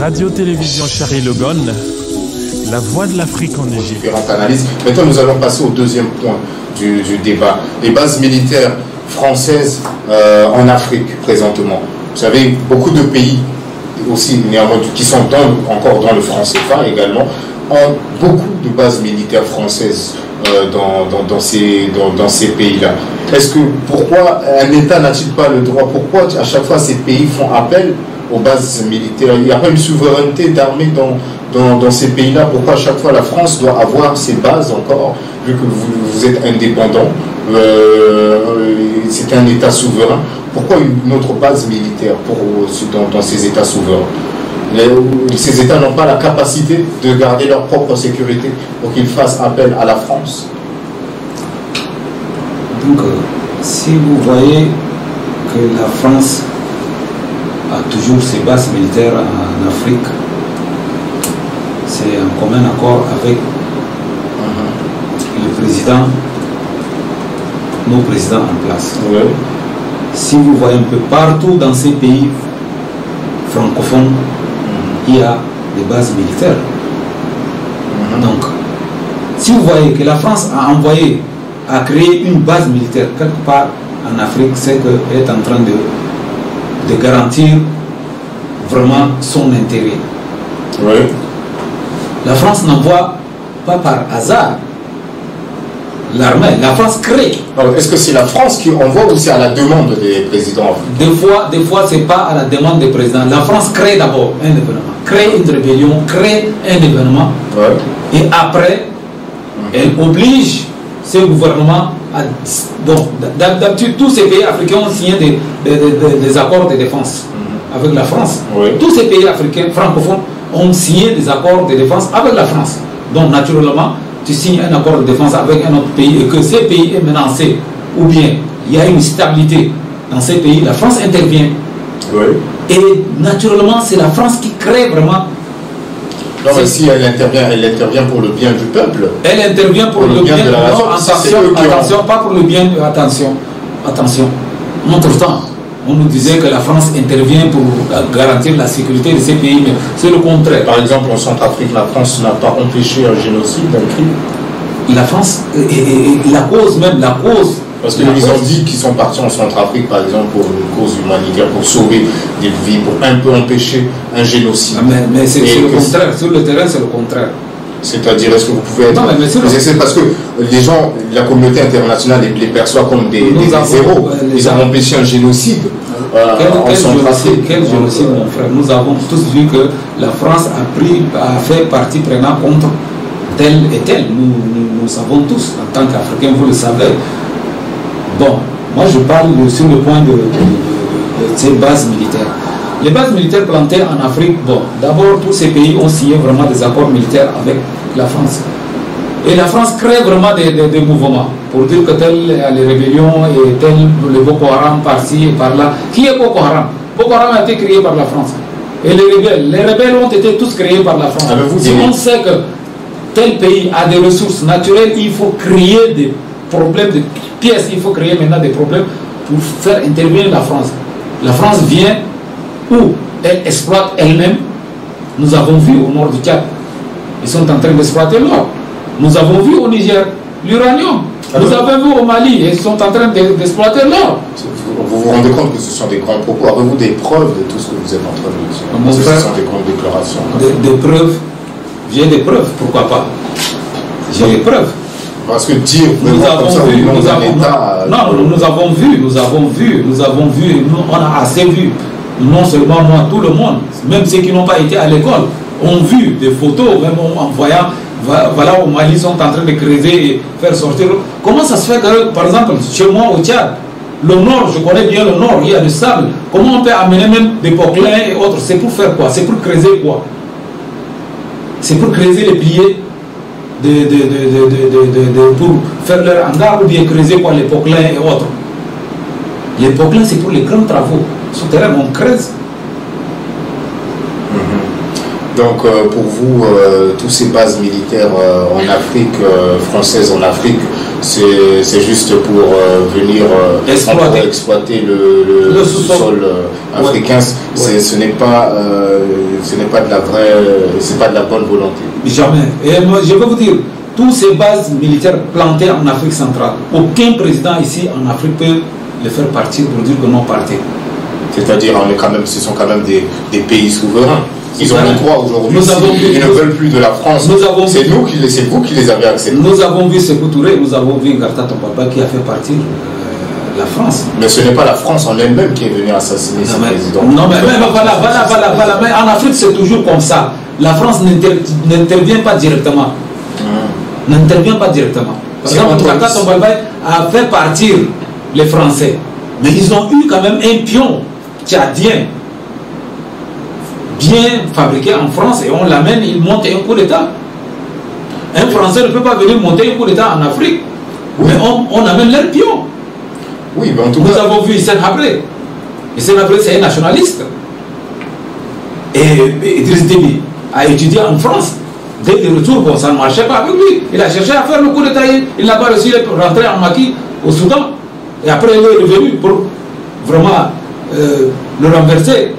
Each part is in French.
Radio-Télévision Charlie Logon, la voix de l'Afrique en Égypte. Différentes analyses. Maintenant, nous allons passer au deuxième point du débat. Les bases militaires françaises en Afrique, présentement. Vous savez, beaucoup de pays, aussi néanmoins, qui sont encore dans le franc CFA également, ont beaucoup de bases militaires françaises dans ces pays-là. Pourquoi un État n'a-t-il pas le droit? Pourquoi à chaque fois ces pays font appel aux bases militaires? Il n'y a pas une souveraineté d'armée dans ces pays-là. Pourquoi à chaque fois la France doit avoir ses bases encore, vu que vous êtes indépendant, c'est un État souverain? Pourquoi une autre base militaire dans ces États souverains? Ces États n'ont pas la capacité de garder leur propre sécurité pour qu'ils fassent appel à la France. Donc, si vous voyez que la France a toujours ses bases militaires en Afrique, c'est en commun accord avec le président, nos présidents en place. Oui. Si vous voyez un peu partout dans ces pays francophones, il y a des bases militaires. Donc, si vous voyez que la France a créé une base militaire quelque part en Afrique, c'est qu'elle est en train de garantir vraiment son intérêt. Oui. La France n'envoie pas par hasard l'armée. La France crée. Alors, est-ce que c'est la France qui envoie ou c'est à la demande des présidents africains? Des fois c'est pas à la demande des présidents. La France crée d'abord un événement, crée une rébellion, crée un événement, et après, elle oblige ces gouvernements à... Donc, d'habitude, tous ces pays africains ont signé des accords de défense avec la France. Oui. Tous ces pays africains francophones ont signé des accords de défense avec la France. Donc, naturellement, tu signes un accord de défense avec un autre pays et que ce pays est menacé, ou bien il y a une stabilité dans ces pays, la France intervient. Oui. Et naturellement, c'est la France qui crée vraiment. Non, mais si elle intervient pour le bien du peuple. Elle intervient pour le bien de la nation. Attention, pas pour le bien. Attention. Notre temps, on nous disait que la France intervient pour garantir la sécurité de ces pays, mais c'est le contraire. Par exemple, en Centrafrique, la France n'a pas empêché un génocide, un crime. La France, la cause. Parce qu'ils ont dit qu'ils sont partis en Centrafrique, par exemple, pour une cause humanitaire, pour sauver des vies, pour un peu empêcher un génocide. Mais c'est le contraire. Sur le terrain, c'est le contraire. C'est-à-dire, est-ce que vous pouvez être... Non, mais c'est parce que les gens, la communauté internationale les perçoit comme des héros. Ils ont empêché un génocide en Centrafrique. Quel génocide, mon frère? Nous avons tous vu que la France a fait partie prenante contre tel et tel. Nous savons tous, en tant qu'Africains, vous le savez. Bon, moi je parle sur le point de ces bases militaires. Les bases militaires plantées en Afrique, bon, d'abord tous ces pays ont signé vraiment des accords militaires avec la France. Et la France crée vraiment des mouvements pour dire que tel les rébellions et tel le Boko Haram par-ci et par-là. Qui est Boko Haram? Boko Haram a été créé par la France. Et les rebelles ont été tous créés par la France. Si on sait que tel pays a des ressources naturelles, il faut créer des problèmes de pièces, il faut créer maintenant des problèmes pour faire intervenir la France. La France vient où elle exploite elle-même. Nous avons vu au nord du Tchad, ils sont en train d'exploiter l'or. Nous avons vu au Niger l'uranium. Nous avons vu au Mali, ils sont en train d'exploiter l'or. Vous vous rendez compte que ce sont des grands propos? Avez-vous des preuves de tout ce que vous êtes en train de dire? Parce que ce sont des grandes déclarations. Des preuves? J'ai des preuves, pourquoi pas? J'ai des preuves. Parce que dire nous avons vu, on a assez vu. Non seulement moi, tout le monde, même ceux qui n'ont pas été à l'école, ont vu des photos, même en voyant, voilà, au Mali, sont en train de creuser et faire sortir. Comment ça se fait que, par exemple, chez moi au Tchad, le nord, je connais bien le nord, il y a du sable. Comment on peut amener même des poclins et autres? C'est pour faire quoi? C'est pour creuser quoi? C'est pour creuser les piliers pour faire leur hangar ou bien creuser quoi, les poclins et autres. Les poclins, c'est pour les grands travaux. Souterrains, on creuse. Donc, pour vous, toutes ces bases militaires en Afrique, françaises en Afrique, c'est juste pour venir exploiter le sous-sol africain. Ouais. Ce n'est pas de la vraie, c'est pas de la bonne volonté. Jamais. Et moi, je vais vous dire, toutes ces bases militaires plantées en Afrique centrale, aucun président ici en Afrique peut les faire partir pour dire que non, partez. C'est-à-dire, ce sont quand même des pays souverains. Ils ont le droit aujourd'hui. Ils ne veulent plus de la France. C'est vous qui les avez acceptés. Nous avons vu Sékou Touré, nous avons vu Ngata Topapa qui a fait partir la France. Mais ce n'est pas la France en elle-même qui est venue assassiner ce président. Non, mais voilà. Mais en Afrique, c'est toujours comme ça. La France n'intervient pas directement. N'intervient pas directement. Par exemple, Ngata Topapa a fait partir les Français. Mais ils ont eu quand même un pion tchadien bien fabriqué en France et on l'amène, il monte un coup d'État. Un Français ne peut pas venir monter un coup d'État en Afrique, oui. Mais on amène leur pion. Oui, mais en tout cas... Nous avons vu Hissène Habré. Hissène Habré, c'est un nationaliste. Et Idriss Déby a étudié en France. Dès le retour, bon, ça ne marchait pas avec lui. Il a cherché à faire le coup d'État. Il n'a pas réussi à rentrer en Maki, au Soudan. Et après, il est revenu pour vraiment le renverser.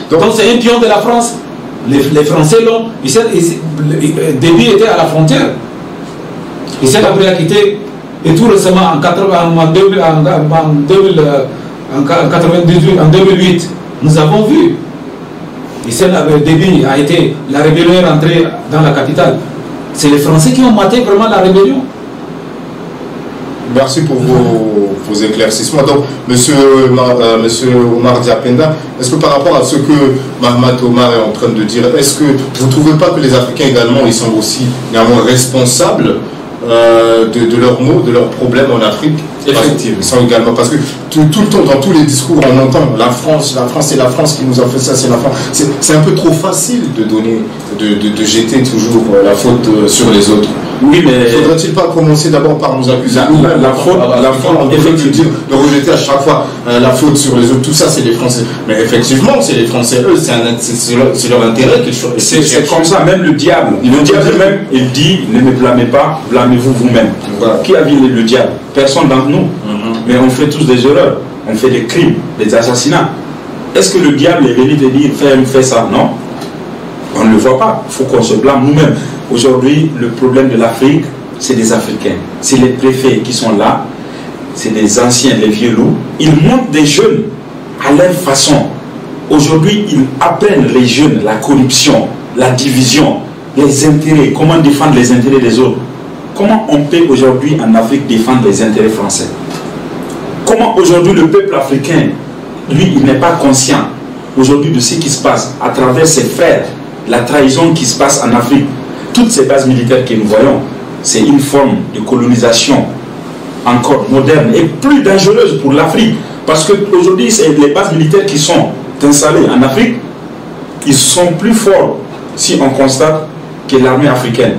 Donc c'est un pion de la France. Les Français l'ont. Déby était à la frontière. Hissène Habré a quitté. Et tout récemment, en 2008, nous avons vu. Hissène Déby a été. La rébellion est rentrée dans la capitale. C'est les Français qui ont maté vraiment la rébellion. Merci pour vos éclaircissements. Donc, monsieur Omar Diapenda, est-ce que par rapport à ce que Mahamat Omar est en train de dire, est-ce que vous ne trouvez pas que les Africains également, ils sont aussi néanmoins responsables de leurs maux, de leurs problèmes en Afrique? Effectivement. Ils sont également, parce que tout le temps, dans tous les discours, on entend la France, c'est la France qui nous a fait ça, c'est la France. C'est un peu trop facile de jeter toujours la faute sur les autres. Oui, mais... Ne faudrait-il pas commencer d'abord par nous accuser nous-mêmes? La faute, on devrait de rejeter à chaque fois la faute sur les autres. Tout ça, c'est les Français. Mais effectivement, c'est les Français, eux, c'est leur intérêt qu'ils cherchent. C'est comme ça, même le diable. Le diable même, il dit, ne me blâmez pas, blâmez-vous vous-même. Voilà. Qui a vu le diable? Personne d'entre nous. Mais on fait tous des erreurs. On fait des crimes, des assassinats. Est-ce que le diable est venu te dire, fais ça? Non. On ne le voit pas. Il faut qu'on se blâme nous-mêmes. Aujourd'hui, le problème de l'Afrique, c'est des Africains. C'est les préfets qui sont là. C'est des anciens, les vieux loups. Ils montent des jeunes à leur façon. Aujourd'hui, ils apprennent les jeunes la corruption, la division, les intérêts, comment défendre les intérêts des autres. Comment on peut aujourd'hui en Afrique défendre les intérêts français? Comment aujourd'hui le peuple africain, lui, il n'est pas conscient aujourd'hui de ce qui se passe à travers ses frères, la trahison qui se passe en Afrique. Toutes ces bases militaires que nous voyons, c'est une forme de colonisation encore moderne et plus dangereuse pour l'Afrique. Parce qu'aujourd'hui, c'est les bases militaires qui sont installées en Afrique, ils sont plus forts, si on constate, que l'armée africaine.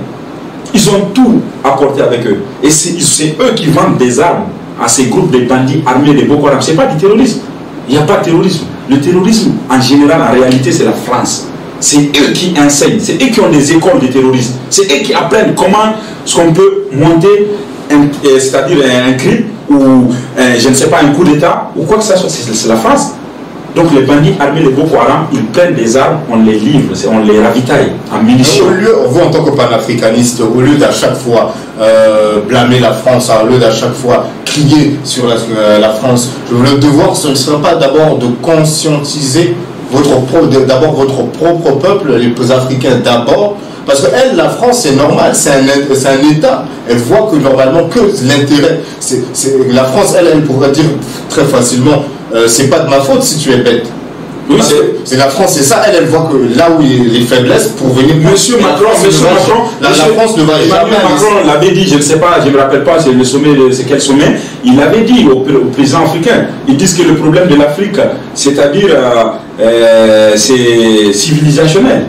Ils ont tout apporté avec eux. Et c'est eux qui vendent des armes à ces groupes de bandits armés de Boko Haram. Ce n'est pas du terrorisme. Il n'y a pas de terrorisme. Le terrorisme, en général, en réalité, c'est la France. C'est eux qui enseignent. C'est eux qui ont des écoles de terrorisme. C'est eux qui apprennent comment est-ce qu'on peut monter, c'est-à-dire un crime ou, je ne sais pas, un coup d'État ou quoi que ce soit. C'est la France. Donc les bandits armés de Boko Haram, ils prennent des armes, on les livre, on les ravitaille en munitions. Vous, en tant que panafricaniste, au lieu d'à chaque fois blâmer la France, au lieu d'à chaque fois crier sur la France, le devoir, ce ne sera pas d'abord de conscientiser d'abord votre propre peuple, les Africains d'abord, parce que elle, la France, c'est normal, c'est un État. Elle voit que normalement que l'intérêt, la France, elle pourrait dire très facilement, c'est pas de ma faute si tu es bête. Oui, c'est la France, c'est ça. Elle voit que là où il y a les faiblesses pour venir. Monsieur Macron, la France ne va jamais. Macron l'avait dit, je ne sais pas, je ne me rappelle pas, c'est le sommet, c'est quel sommet. Il avait dit au président africain, ils disent que le problème de l'Afrique, c'est-à-dire c'est civilisationnel.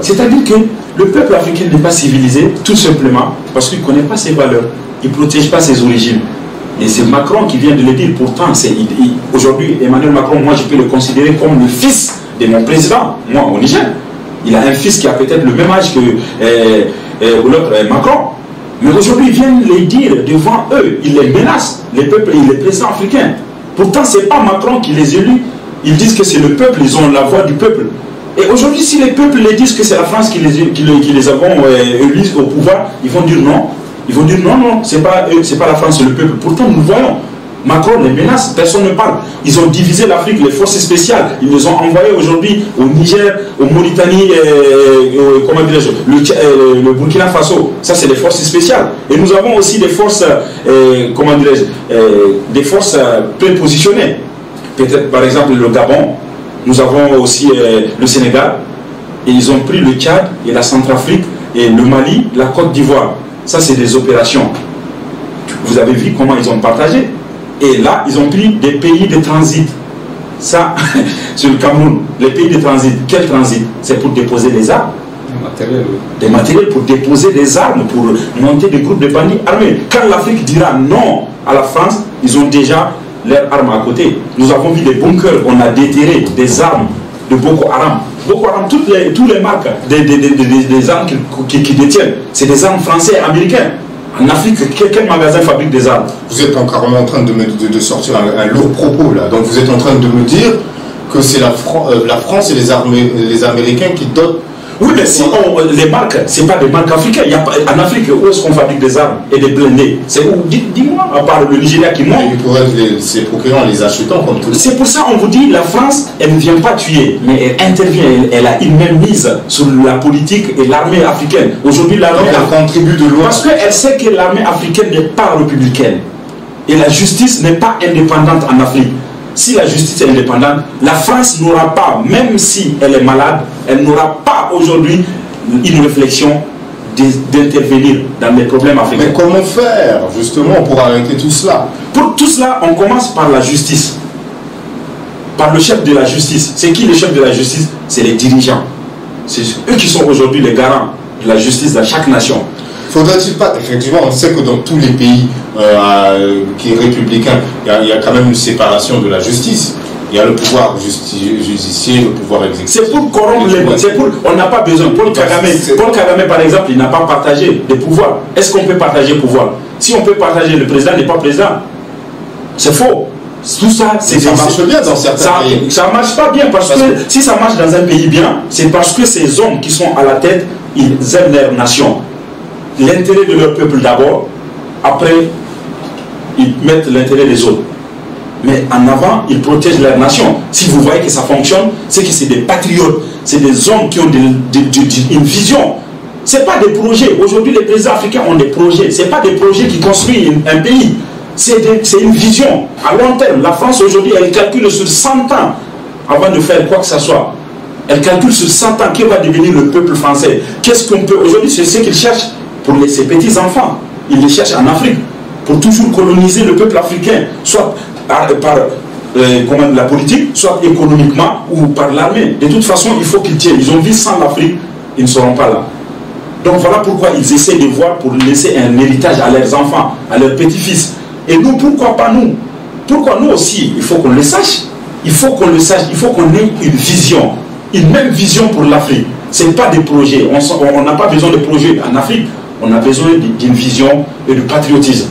C'est-à-dire que le peuple africain n'est pas civilisé, tout simplement parce qu'il ne connaît pas ses valeurs, il ne protège pas ses origines. Et c'est Macron qui vient de le dire. Pourtant, aujourd'hui, Emmanuel Macron, moi, je peux le considérer comme le fils de mon président, moi, au Niger. Il a un fils qui a peut-être le même âge que l'autre Macron. Mais aujourd'hui, ils viennent les dire devant eux, ils les menacent, les peuples et les présidents africains. Pourtant, ce n'est pas Macron qui les élit. Ils disent que c'est le peuple, ils ont la voix du peuple. Et aujourd'hui, si les peuples les disent que c'est la France qui les avons élus au pouvoir, ils vont dire non. Ils vont dire non, non, c'est pas la France, c'est le peuple. Pourtant, nous voyons. Macron les menace, personne ne parle. Ils ont divisé l'Afrique, les forces spéciales. Ils les ont envoyées aujourd'hui au Niger, au Mauritanie, comment dirais-je, le Burkina Faso. Ça, c'est les forces spéciales. Et nous avons aussi des forces, comment dirais-je, des forces prépositionnées. Peut-être, par exemple, le Gabon. Nous avons aussi le Sénégal. Et ils ont pris le Tchad et la Centrafrique et le Mali, la Côte d'Ivoire. Ça, c'est des opérations. Vous avez vu comment ils ont partagé. Et là, ils ont pris des pays de transit. Ça, sur le Cameroun, les pays de transit. Quel transit? C'est pour déposer des armes. Des matériels pour déposer des armes, pour monter des groupes de bandits armés. Quand l'Afrique dira non à la France, ils ont déjà leurs armes à côté. Nous avons vu des bunkers, on a déterré des armes de Boko Haram. Boko Haram, toutes les marques des armes qu'ils détiennent, c'est des armes françaises et américaines. En Afrique, quel magasin fabrique des armes? Vous êtes carrément en train de sortir un lourd propos là. Donc vous êtes en train de me dire que c'est la France et les Américains qui dotent. Oui, mais si les marques, ce n'est pas des marques africaines. En Afrique, où est-ce qu'on fabrique des armes et des blindés? C'est où? Dis-moi, à part le Nigeria qui monte. Ils pourraient se procurer en les achetant comme tout. C'est pour ça qu'on vous dit, la France, elle ne vient pas tuer, mais elle intervient. Elle a une même mise sur la politique et l'armée africaine. Aujourd'hui, l'armée contribue de loin. Parce qu'elle sait que l'armée africaine n'est pas républicaine. Et la justice n'est pas indépendante en Afrique. Si la justice est indépendante, la France n'aura pas, même si elle est malade, elle n'aura pas aujourd'hui une réflexion d'intervenir dans les problèmes africains. Mais comment faire justement pour arrêter tout cela? Pour tout cela, on commence par la justice. Par le chef de la justice. C'est qui le chef de la justice? C'est les dirigeants. C'est eux qui sont aujourd'hui les garants de la justice dans chaque nation. Faudrait-il pas, effectivement, on sait que dans tous les pays qui est républicain, il y a quand même une séparation de la justice. Il y a le pouvoir judiciaire, le pouvoir exécutif. C'est pour corrompre on n'a pas besoin. Paul Kagame, par exemple, il n'a pas partagé les pouvoirs. Est-ce qu'on peut partager le pouvoir? Si on peut partager, le président n'est pas président. C'est faux. Tout ça, ça marche bien dans certains pays. Ça ne marche pas bien parce que si ça marche dans un pays bien, c'est parce que ces hommes qui sont à la tête, ils aiment leur nation. L'intérêt de leur peuple d'abord, après, ils mettent l'intérêt des autres. Mais en avant, ils protègent leur nation. Si vous voyez que ça fonctionne, c'est que c'est des patriotes, c'est des hommes qui ont une vision. Ce n'est pas des projets. Aujourd'hui, les présidents africains ont des projets. Ce n'est pas des projets qui construisent un pays. C'est une vision à long terme. La France, aujourd'hui, elle calcule sur 100 ans avant de faire quoi que ce soit. Elle calcule sur 100 ans qui va devenir le peuple français. Qu'est-ce qu'on peut... Aujourd'hui, c'est ce qu'ils cherchent pour ses petits-enfants. Ils les cherchent en Afrique pour toujours coloniser le peuple africain, soit par la politique, soit économiquement ou par l'armée. De toute façon, il faut qu'ils tiennent. Ils ont vu sans l'Afrique, ils ne seront pas là. Donc voilà pourquoi ils essaient de voir pour laisser un héritage à leurs enfants, à leurs petits-fils. Et nous, pourquoi pas nous? Pourquoi nous aussi? Il faut qu'on le sache. Il faut qu'on le sache. Il faut qu'on ait une vision. Une même vision pour l'Afrique. Ce n'est pas des projets. On n'a pas besoin de projets en Afrique. On a besoin d'une vision et du patriotisme.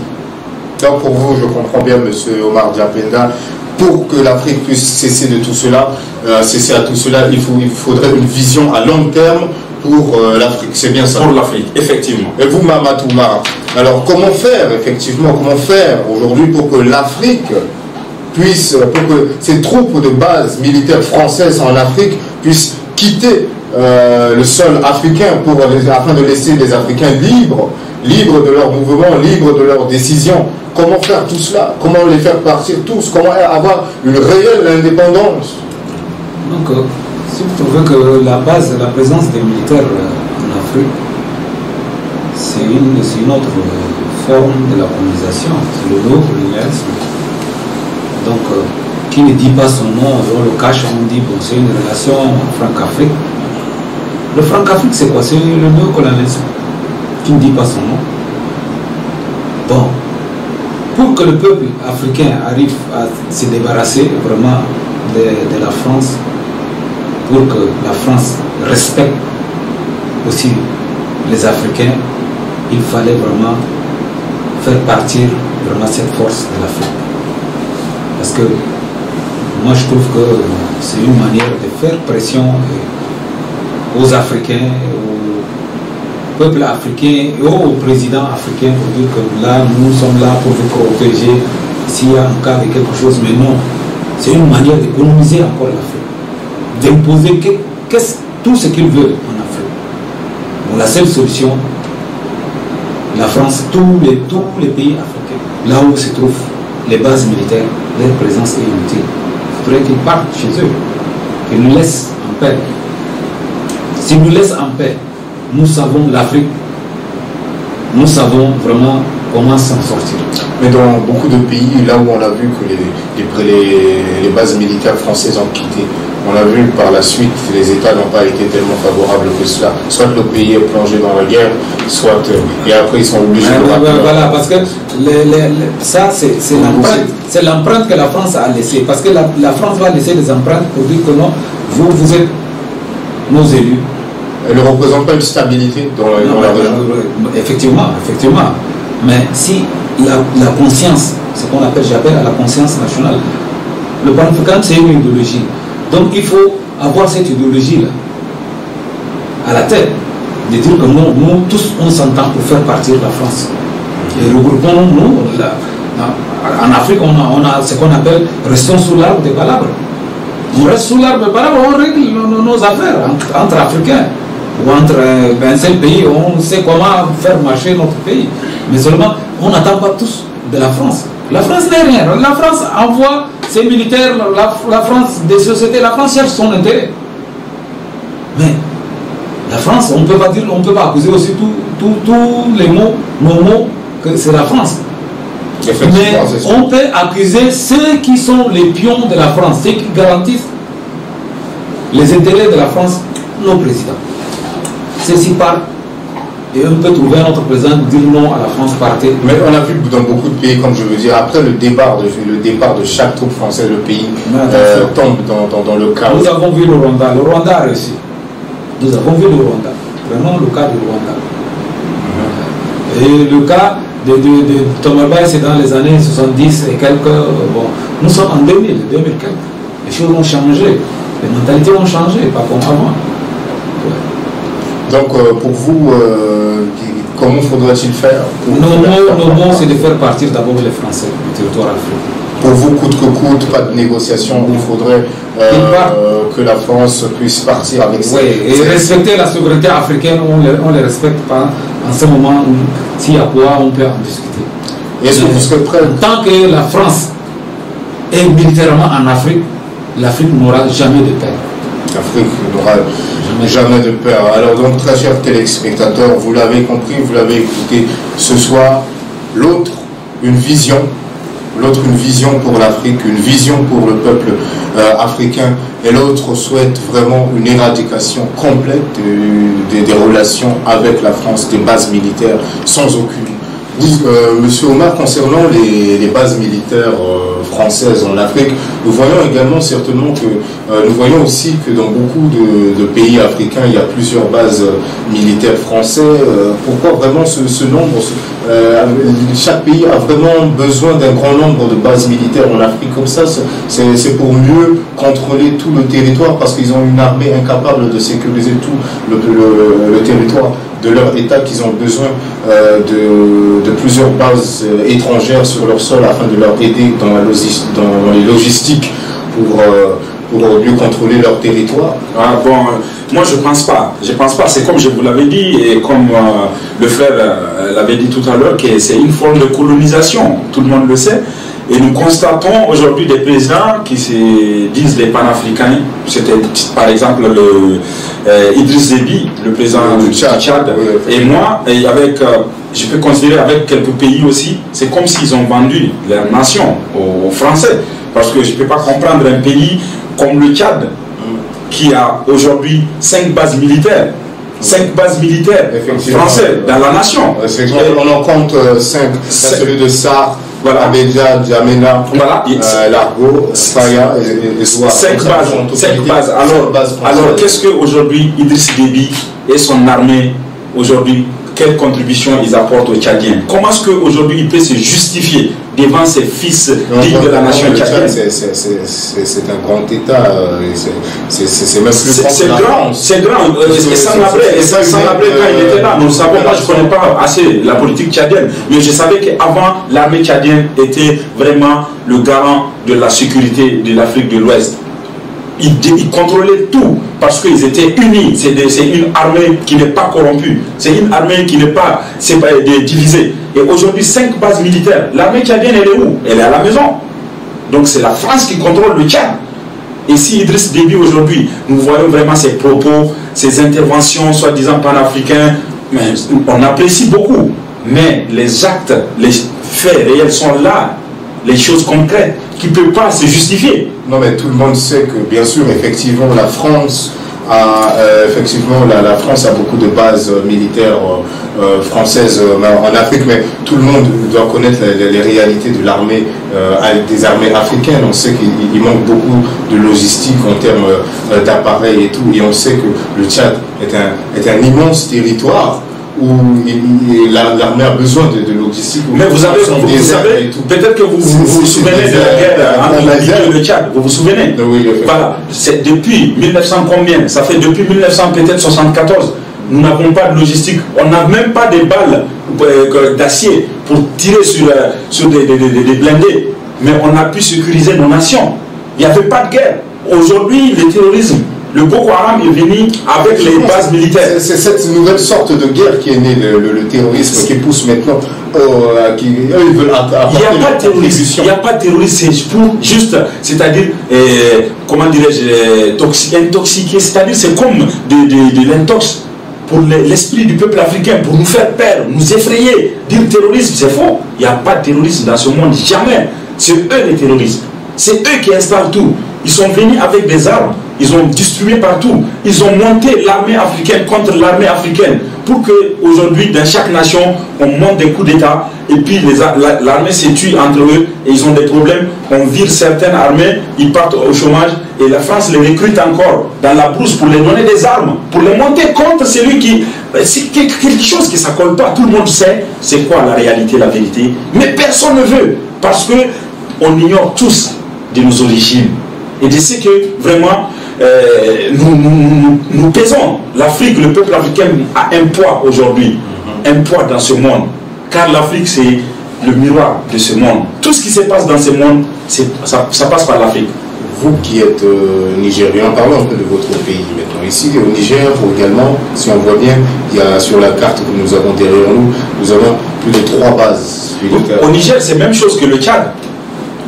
Donc pour vous, je comprends bien, M. Omar Diapenda, pour que l'Afrique puisse cesser de tout cela, cesser à tout cela, il faudrait une vision à long terme pour l'Afrique. C'est bien ça? Pour l'Afrique, effectivement. Et vous, Mamadou Oumar, alors comment faire, effectivement, aujourd'hui pour que l'Afrique puisse, pour que ces troupes de base militaires françaises en Afrique puissent quitter le sol africain afin de laisser les Africains libres de leurs mouvements, libres de leurs décisions? Comment faire tout cela? Comment les faire partir tous? Comment avoir une réelle indépendance? Donc, si vous trouvez que la présence des militaires en Afrique, c'est une autre forme de la colonisation, c'est le néocolonialisme. Donc, qui ne dit pas son nom, on le cache, on dit bon, c'est une relation Franc-Afrique. Le Franc-Afrique, c'est quoi? C'est le néocolonialisme. Qui ne dit pas son nom. Bon, pour que le peuple africain arrive à se débarrasser vraiment de la France, pour que la France respecte aussi les Africains, il fallait vraiment faire partir vraiment cette force de l'Afrique. Parce que moi je trouve que c'est une manière de faire pression aux Africains, au peuple africain et aux présidents africains pour dire que là, nous sommes là pour vous protéger s'il y a un cas de quelque chose, mais non. C'est une manière d'économiser encore l'Afrique, d'imposer tout ce qu'ils veulent en Afrique. Donc la seule solution, la France, tous les pays africains, là où se trouvent les bases militaires, leur présence est inutile. Il faudrait qu'ils partent chez eux, qu'ils nous laissent en paix. S'ils nous laissent en paix, nous savons l'Afrique, nous savons vraiment comment s'en sortir. Mais dans beaucoup de pays, là où on a vu que les bases militaires françaises ont quitté, on a vu par la suite que les États n'ont pas été tellement favorables que cela. Soit le pays est plongé dans la guerre, soit et après ils sont obligés de... Voilà, parce que ça c'est l'empreinte que la France a laissée. Parce que la France va laisser des empreintes pour dire que non, vous êtes nos élus. Elle ne représente pas une stabilité dans la région. Effectivement. Mais si la conscience, ce qu'on j'appelle à la conscience nationale, le panafricanisme c'est une idéologie. Donc il faut avoir cette idéologie-là à la tête, de dire que nous tous on s'entend pour faire partir la France. Et regroupons-nous, en Afrique on a ce qu'on appelle restons sous l'arbre des palabres. On reste sous l'arbre des palabres, on règle nos affaires entre Africains. Ou entre un seul pays, on sait comment faire marcher notre pays. Mais seulement, on n'attend pas tous de la France. La France n'est rien. La France envoie ses militaires, la France des sociétés, la France cherche son intérêt. Mais la France, on ne peut pas dire, on ne peut pas accuser aussi tous les mots, nos mots, que c'est la France. Mais on peut accuser ceux qui sont les pions de la France, ceux qui garantissent les intérêts de la France, nos présidents. Ceux-ci partent et on peut trouver un autre président dire non à la France, partez. Mais on a vu dans beaucoup de pays, comme je veux dire, après le départ de chaque troupe française, le pays tombe dans le chaos. Nous avons vu le Rwanda. Le Rwanda a réussi. Nous avons vu le Rwanda. Prenons le cas du Rwanda. Et le cas de Thomas Bay, c'est dans les années 70 et quelques. Bon, nous sommes en 2000 quelques. Les choses ont changé. Les mentalités ont changé, pas comme avant. Donc, pour vous, comment faudrait-il faire? Nos mots, c'est de faire partir d'abord les Français du territoire africain. Pour vous, coûte que coûte, pas de négociation, il faudrait que la France puisse partir avec ça. Oui, et respecter la souveraineté africaine, on ne les respecte pas. En ce moment, s'il y a quoi, on peut en discuter. Est-ce que vous serez prêt? Tant que la France est militairement en Afrique, l'Afrique n'aura jamais de paix. L'Afrique n'aura jamais de paix. Alors donc, très chers téléspectateurs, vous l'avez compris, vous l'avez écouté, ce soir, l'autre, une vision pour l'Afrique, une vision pour le peuple africain, et l'autre souhaite vraiment une éradication complète des relations avec la France, des bases militaires, sans aucune. Oui, Monsieur Omar, concernant les bases militaires françaises en Afrique, nous voyons également certainement que, nous voyons aussi que dans beaucoup de pays africains, il y a plusieurs bases militaires françaises. Pourquoi vraiment ce nombre chaque pays a vraiment besoin d'un grand nombre de bases militaires en Afrique comme ça. C'est pour mieux contrôler tout le territoire, parce qu'ils ont une armée incapable de sécuriser tout le territoire de leur État, qu'ils ont besoin de plusieurs bases étrangères sur leur sol afin de leur aider dans les logistiques pour mieux contrôler leur territoire. Moi je pense pas. C'est comme je vous l'avais dit et comme le frère l'avait dit tout à l'heure, que c'est une forme de colonisation. Tout le monde le sait. Et nous constatons aujourd'hui des présidents qui se disent les panafricains. C'était par exemple Idriss Déby, le président du Tchad. Oui. Et moi, je peux considérer avec quelques pays aussi, c'est comme s'ils ont vendu leur nation aux Français. Parce que je ne peux pas comprendre un pays comme le Tchad, qui a aujourd'hui 5 bases militaires. 5 bases militaires françaises dans la nation. On en compte 5. Celui de Sarr, voilà. Abidjan, Djamena, voilà. Largo, Faya et Soa. 5 bases. Alors qu'est-ce qu'aujourd'hui Idriss Déby et son armée, aujourd'hui, quelle contribution ils apportent aux Tchadiens. Comment est-ce qu'aujourd'hui il peut se justifier devant ses fils dignes de la nation tchadienne? C'est un grand État, c'est même plus grand que la France. C'est grand, et sans rappeler quand il était là, nous savons, moi je ne connais pas assez la politique tchadienne, mais je savais qu'avant l'armée tchadienne était vraiment le garant de la sécurité de l'Afrique de l'Ouest. Ils contrôlaient tout parce qu'ils étaient unis. C'est une armée qui n'est pas corrompue. C'est une armée qui n'est pas divisée. Et aujourd'hui, 5 bases militaires. L'armée tchadienne, elle est où? Elle est à la maison. Donc c'est la France qui contrôle le Tchad. Et si Idriss Déby aujourd'hui, nous voyons vraiment ses propos, ses interventions, soi-disant panafricains, on apprécie beaucoup. Mais les actes, les faits réels sont là. Les choses concrètes qui ne peuvent pas se justifier. Non, mais tout le monde sait que, bien sûr, effectivement, la France a beaucoup de bases militaires françaises en Afrique, mais tout le monde doit connaître les réalités de l'armée, des armées africaines. On sait qu'il manque beaucoup de logistique en termes d'appareils et tout, et on sait que le Tchad est un immense territoire où l'armée a besoin de logistique. Mais vous savez, peut-être que vous vous souvenez de la guerre entre Libye et le Tchad. Vous vous souvenez? Oui, voilà, c'est depuis 1900 combien? Ça fait depuis 1900 peut-être 74. Nous n'avons pas de logistique. On n'a même pas de balles d'acier pour tirer sur des blindés. Mais on a pu sécuriser nos nations. Il n'y avait pas de guerre. Aujourd'hui, le terrorisme, le Boko Haram est venu avec les bases militaires. C'est cette nouvelle sorte de guerre qui est née, le terrorisme, qui pousse maintenant. Ils veulent il n'y a pas de terrorisme. Il n'y a pas de terrorisme. C'est pour juste, c'est-à-dire, comment dirais-je, intoxiquer. C'est-à-dire, c'est comme de l'intox pour l'esprit du peuple africain, pour nous faire peur, nous effrayer. Dire terrorisme, c'est faux. Il n'y a pas de terrorisme dans ce monde, jamais. C'est eux les terroristes. C'est eux qui installent tout. Ils sont venus avec des armes. Ils ont distribué partout. Ils ont monté l'armée africaine contre l'armée africaine pour qu'aujourd'hui, dans chaque nation, on monte des coups d'État et puis l'armée se tue entre eux et ils ont des problèmes. On vire certaines armées, ils partent au chômage et la France les recrute encore dans la brousse pour les donner des armes, pour les monter contre celui qui... C'est quelque chose qui ne s'accorde pas. Tout le monde sait c'est quoi la réalité, la vérité. Mais personne ne veut parce qu'on ignore tous de nos origines et de ce que vraiment... nous pesons. L'Afrique, le peuple africain a un poids aujourd'hui, un poids dans ce monde. Car l'Afrique, c'est le miroir de ce monde. Tout ce qui se passe dans ce monde, ça passe par l'Afrique. Vous qui êtes nigérien, parlons un peu de votre pays maintenant. Ici, au Niger, également, si on voit bien, il y a sur la carte que nous avons derrière nous, nous avons plus de 3 bases militaires. Au Niger, c'est la même chose que le Tchad.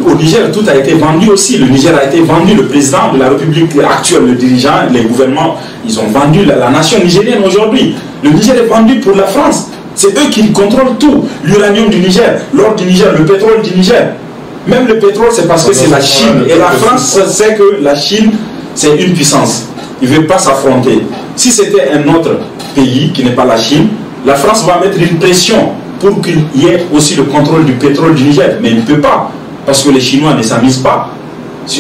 Au Niger, tout a été vendu aussi. Le Niger a été vendu. Le président de la République actuelle, le dirigeant, les gouvernements, ils ont vendu la nation nigérienne aujourd'hui. Le Niger est vendu pour la France. C'est eux qui contrôlent tout. L'uranium du Niger, l'or du Niger, le pétrole du Niger. Même le pétrole, c'est parce que c'est la Chine. Et la France sait que la Chine, c'est une puissance. Ils ne veulent pas s'affronter. Si c'était un autre pays qui n'est pas la Chine, la France va mettre une pression pour qu'il y ait aussi le contrôle du pétrole du Niger. Mais il ne peut pas. Parce que les Chinois ne s'amusent pas.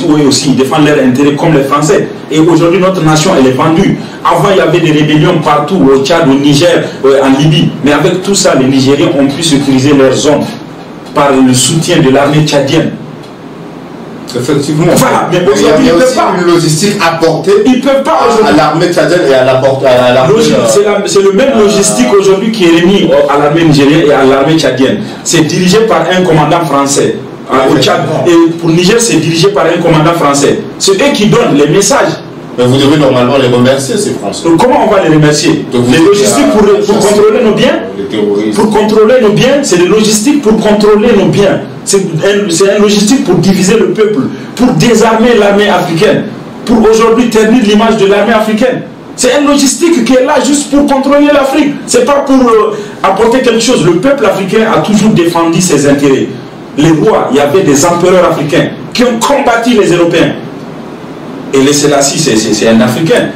Eux aussi, ils défendent leurs intérêts comme les Français. Et aujourd'hui, notre nation, elle est vendue. Avant, il y avait des rébellions partout, au Tchad, au Niger, en Libye. Mais avec tout ça, les Nigériens ont pu sécuriser leur zone par le soutien de l'armée tchadienne. Effectivement. Voilà, mais aujourd'hui, ils ne peuvent pas. Une logistique apportée ils peuvent pas à l'armée tchadienne et à l'armée. C'est le même logistique aujourd'hui qui est remis à l'armée nigérienne et à l'armée tchadienne. C'est dirigé par un commandant français. Au Tchad. Et pour Niger, c'est dirigé par un commandant français. C'est eux qui donnent les messages. Mais vous devez normalement les remercier, ces Français. Donc, comment on va les remercier? Les logistiques pour contrôler nos biens. Pour contrôler nos biens, c'est des logistiques pour contrôler nos biens. C'est un logistique pour diviser le peuple, pour désarmer l'armée africaine, pour aujourd'hui ternir l'image de l'armée africaine. C'est un logistique qui est là juste pour contrôler l'Afrique. C'est pas pour apporter quelque chose. Le peuple africain a toujours défendu ses intérêts. Les rois, il y avait des empereurs africains qui ont combattu les Européens. Et les Sélassie, c'est un Africain.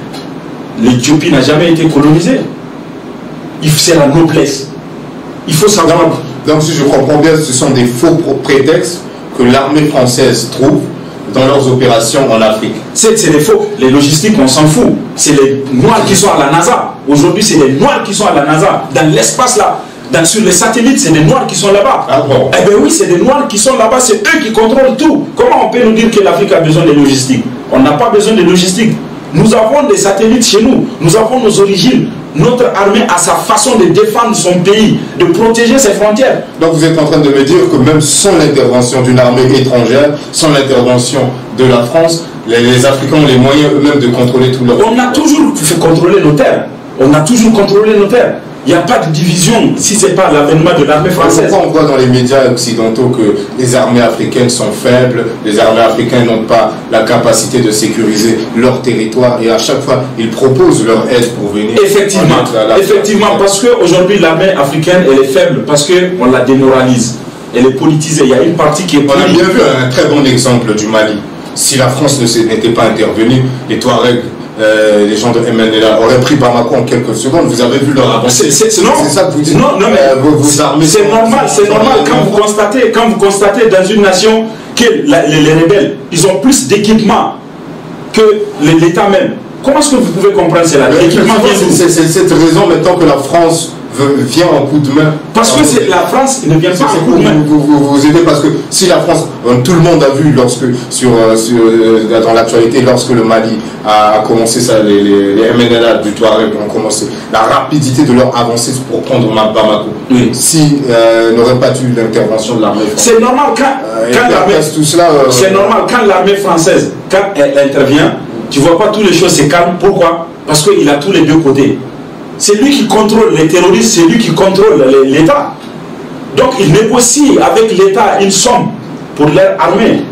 L'Éthiopie n'a jamais été colonisée. C'est la noblesse. Il faut savoir. Donc, si je comprends bien, ce sont des faux prétextes que l'armée française trouve dans leurs opérations en Afrique. C'est des faux. Les logistiques, on s'en fout. C'est les Noirs qui sont à la NASA. Aujourd'hui, c'est les Noirs qui sont à la NASA. Dans l'espace là, sur les satellites, c'est des Noirs qui sont là-bas. Ah bon? Eh bien oui, c'est des Noirs qui sont là-bas. C'est eux qui contrôlent tout. Comment on peut nous dire que l'Afrique a besoin de logistique? On n'a pas besoin de logistique. Nous avons des satellites chez nous. Nous avons nos origines. Notre armée a sa façon de défendre son pays, de protéger ses frontières. Donc vous êtes en train de me dire que même sans l'intervention d'une armée étrangère, sans l'intervention de la France, les Africains ont les moyens eux-mêmes de contrôler tout leur... On a toujours fait contrôler nos terres. On a toujours contrôlé nos terres. Il n'y a pas de division si ce n'est pas l'avènement de l'armée française. Pourquoi on voit dans les médias occidentaux que les armées africaines sont faibles, les armées africaines n'ont pas la capacité de sécuriser leur territoire et à chaque fois ils proposent leur aide pour venir... Effectivement, parce qu'aujourd'hui l'armée africaine elle est faible, parce qu'on la démoralise, elle est politisée. Il y a une partie qui est... On a bien vu un très bon exemple du Mali. Si la France n'était pas intervenue, les Touaregs, les gens de MNLA auraient pris Bamako en quelques secondes. Vous avez vu leur avancée. C'est ça que vous dites. Non, mais vos armées. C'est normal quand vous constatez dans une nation que les rebelles, ils ont plus d'équipement que l'État même. Comment est-ce que vous pouvez comprendre cela? L'équipement vient d'où? C'est cette raison maintenant que la France vient en coup de main. Parce que la France ne vient pas en coup de main. Vous aidez parce que si la France, tout le monde a vu dans l'actualité, lorsque le Mali a commencé ça, les MNLA du Touareg ont commencé, la rapidité de leur avancée pour prendre Bamako. Oui. Si n'aurait pas eu l'intervention de l'armée française. C'est normal quand l'armée française, quand elle intervient, tu vois pas toutes les choses, c'est calme. Pourquoi? Parce qu'il a tous les deux côtés. C'est lui qui contrôle les terroristes, c'est lui qui contrôle l'État. Donc il négocie avec l'État une somme pour leur armée.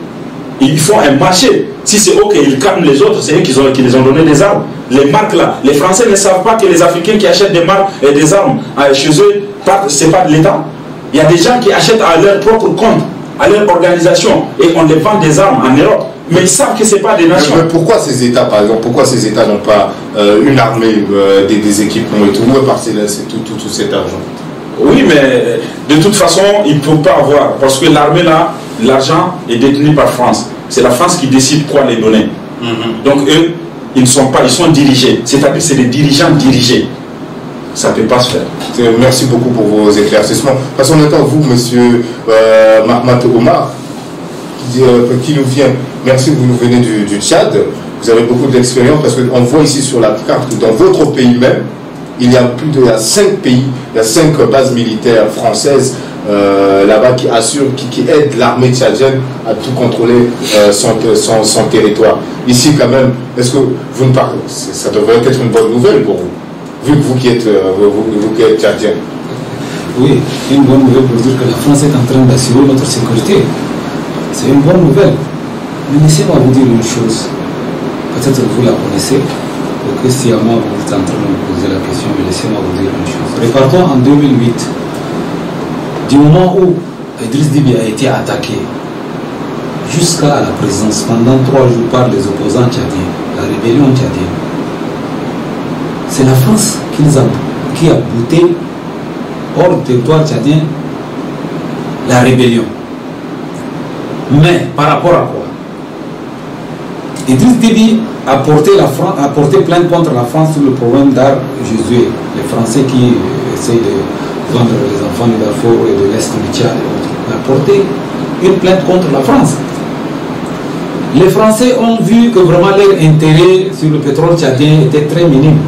Ils font un marché. Si c'est OK, ils calment les autres, c'est eux qui les ont donné des armes. Les marques là, les Français ne savent pas que les Africains qui achètent des marques et des armes chez eux, ce n'est pas de l'État. Il y a des gens qui achètent à leur propre compte, à leur organisation, et on les vend des armes en Europe. Mais ils savent que ce n'est pas des nations. Mais pourquoi ces États, par exemple, pourquoi ces États n'ont pas une armée, des équipements et tout? Où est passé tout cet argent? Oui, mais de toute façon, il ne peut pas avoir. Parce que l'armée, là, l'argent est détenu par France. C'est la France qui décide quoi les donner. Donc eux, ils ne sont pas, ils sont dirigés. C'est-à-dire que c'est des dirigeants dirigés. Ça ne peut pas se faire. Merci beaucoup pour vos éclaircissements. Passons maintenant vous, monsieur Mahmat Omar, qui nous vient. Merci, vous nous venez du Tchad. Vous avez beaucoup d'expérience parce qu'on voit ici sur la carte que dans votre pays même, il y a plus de 5 pays, il y a 5 bases militaires françaises là-bas qui assurent, qui aident l'armée tchadienne à tout contrôler son territoire. Ici quand même, est-ce que vous ne parlez, ça devrait être une bonne nouvelle pour vous, vu que vous qui êtes tchadien? Oui, une bonne nouvelle pour dire que la France est en train d'assurer notre sécurité. C'est une bonne nouvelle. Mais laissez-moi vous dire une chose. Peut-être que vous la connaissez, ou que si à moi vous êtes en train de me poser la question, mais laissez-moi vous dire une chose. Repartons en 2008. Du moment où Idriss Déby a été attaqué jusqu'à la présidence pendant 3 jours par les opposants tchadiens, la rébellion tchadienne, c'est la France qui a bouté hors du territoire tchadien la rébellion. Mais par rapport à quoi? Idriss Déby a porté plainte contre la France sur le problème d'art Josué, les Français qui essayent de vendre les enfants de Darfour et de l'Est du Tchad. Il a porté une plainte contre la France. Les Français ont vu que vraiment leur intérêt sur le pétrole tchadien était très minime.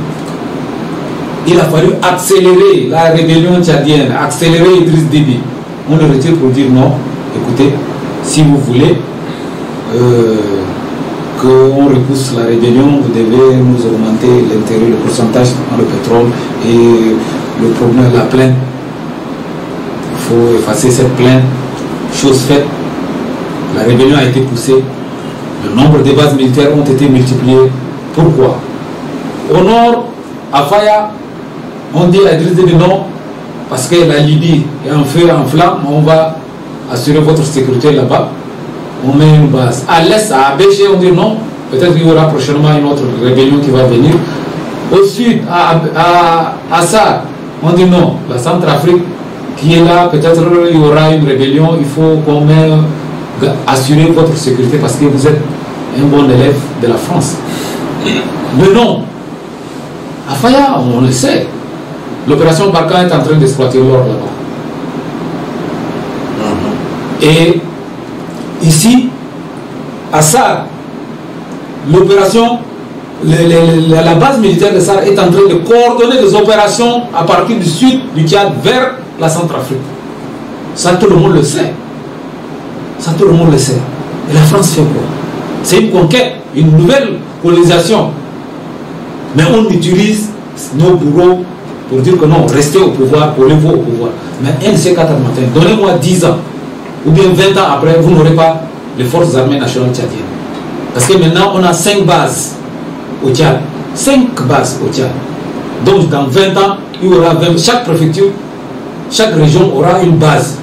Il a fallu accélérer la rébellion tchadienne, accélérer Idriss Déby. On le retire pour dire non, écoutez, si vous voulez qu'on repousse la rébellion, vous devez nous augmenter l'intérêt, le pourcentage dans le pétrole et le problème de la plainte. Il faut effacer cette plainte. Chose faite, la rébellion a été poussée. Le nombre de bases militaires ont été multipliées. Pourquoi? Au nord, à Faya, on dit à Idriss Déby non, parce que la Libye est en feu et en flamme, on va assurer votre sécurité là-bas. On met une base. À l'est, à Abéché, on dit non. Peut-être qu'il y aura prochainement une autre rébellion qui va venir. Au sud, à Assad, on dit non. La Centrafrique qui est là, peut-être il y aura une rébellion. Il faut qu'on mette assurer votre sécurité parce que vous êtes un bon élève de la France. Mais non. À Faya, on le sait. L'opération Barkhane est en train d'exploiter l'or là-bas. Et ici, à SAR, l'opération, la base militaire de SAR est en train de coordonner des opérations à partir du sud du Tchad vers la Centrafrique. Ça, tout le monde le sait. Ça, tout le monde le sait. Et la France fait quoi? C'est une conquête, une nouvelle colonisation. Mais on utilise nos bourreaux pour dire que non, restez au pouvoir, collez-vous au pouvoir. Mais un de ces 4 matins, donnez-moi 10 ans, ou bien 20 ans après, vous n'aurez pas les forces armées nationales tchadiennes. Parce que maintenant, on a 5 bases au Tchad. 5 bases au Tchad. Donc, dans 20 ans, il y aura 20, chaque préfecture, chaque région aura une base.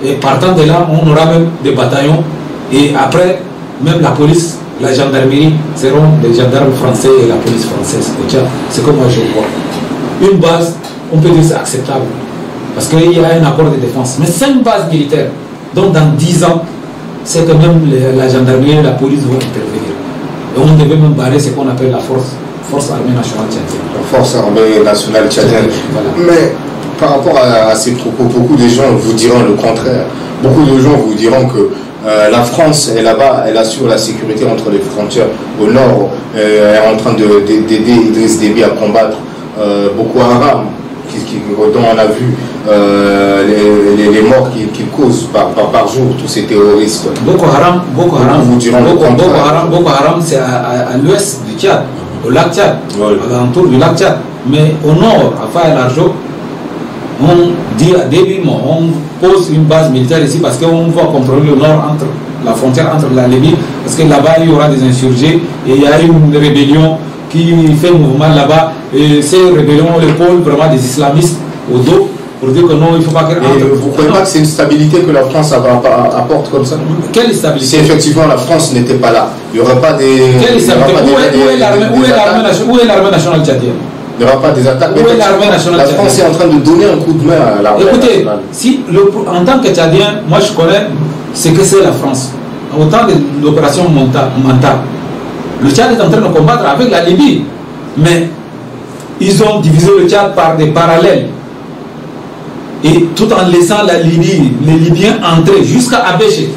Et partant de là, on aura même des bataillons. Et après, même la police, la gendarmerie seront des gendarmes français et la police française au Tchad. C'est comme moi je vois. Une base, on peut dire c'est acceptable. Parce qu'il y a un accord de défense. Mais 5 bases militaires. Donc dans 10 ans, c'est que même la gendarmerie et la police vont intervenir. Et on devait même barrer ce qu'on appelle la force armée nationale tchadienne. La force armée nationale tchadienne. Voilà. Mais par rapport à ces propos, beaucoup de gens vous diront le contraire. Beaucoup de gens vous diront que la France est là-bas, elle assure la sécurité entre les frontières. Au nord, elle est en train d'aider Idriss Déby à combattre Boko Haram, dont on a vu les morts qu'il cause par jour, tous ces terroristes. Boko Haram, c'est à l'ouest du Tchad, au lac Tchad, à l'entour du lac Tchad. Mais au nord, à Faya Largeau, on dit à Déby, on pose une base militaire ici parce qu'on va contrôler le nord entre la frontière entre la Libye, parce que là-bas il y aura des insurgés et il y a une rébellion qui fait mouvement là-bas. Et ces rébellions épaulent vraiment des islamistes au dos pour dire que non, il ne faut pas qu'elle entre. Vous ne croyez pas que c'est une stabilité que la France apporte comme ça? Quelle stabilité? Si effectivement la France n'était pas là, il n'y aurait pas des. Quelle stabilité? Où est l'armée nationale tchadienne? Il n'y aura pas des attaques. Où est l'armée nationale tchadienne? La France est en train de donner un coup de main à l'armée nationale. Écoutez, si en tant que Tchadien, moi je connais ce que c'est la France. Au temps de l'opération Manta, le Tchad est en train de combattre avec la Libye. Mais ils ont divisé le Tchad par des parallèles. Et tout en laissant la Libye, les Libyens entrer jusqu'à Abéché.